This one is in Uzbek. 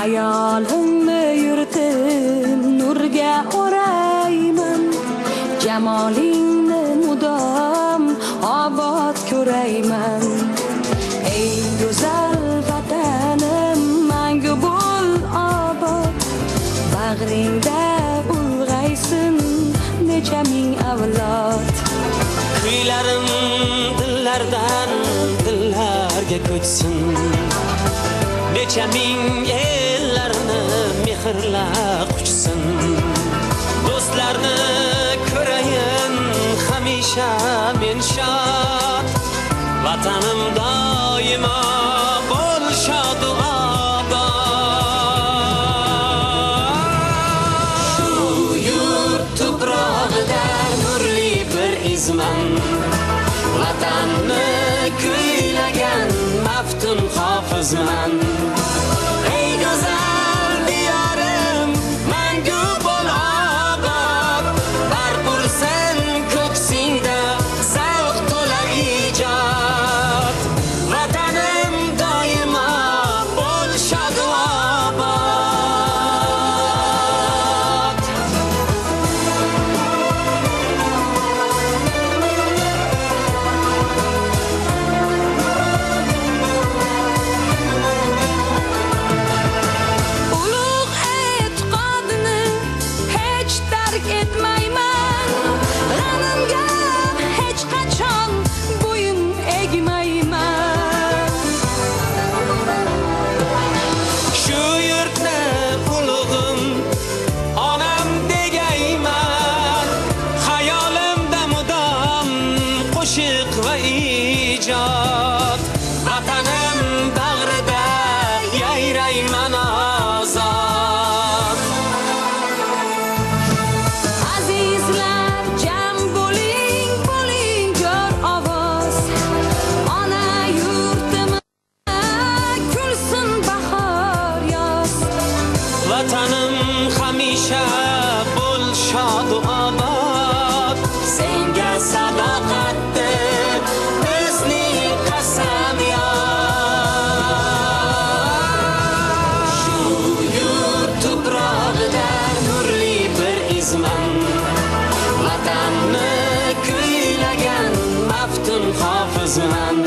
Hayolimni yurtim nurga o'rayman, jamolingni mudom obod ko'rayman. Ey go'zal vatanim, mangu bo'l obod, bag'ringda ulg'aysin necha ming avlod. Kuylarim dillardan dillarga ko'chsin, necha ming yillarni mehrla quchsin. Do'stlarni ko'rayin hamisha men shod, vatanim doimo bo'l shod u obod. Shu yurt tuprog'ida nurli bir izman, vatanni kuylagan maftun hofizman. Ey go'zal diyorim, mangu bo'l obod, barpursan ko'ksingda zavq to'la ijod. Vatanim doimo bo'l shod u obod. Ulug' e'tiqodni hech tark etmayman, g'animga hech qachon bo'yin egmayman. Shu yurtni ulug'im onam degayman, xayolimda mudom qo'shiq va ijod. Vatanim bag'rida yayrayman ozod. Azizlar, jam bo'ling, bo'ling jo'r ovoz. Ona yurtimizda kulsin bahor yoz. Vatanim hamisha bo'l shod u obod. Senga sadoqatdir bizning qasamyod. Shu yurt tuprog'ida nurli bir izman, vatanni kuylagan maftun hofizman.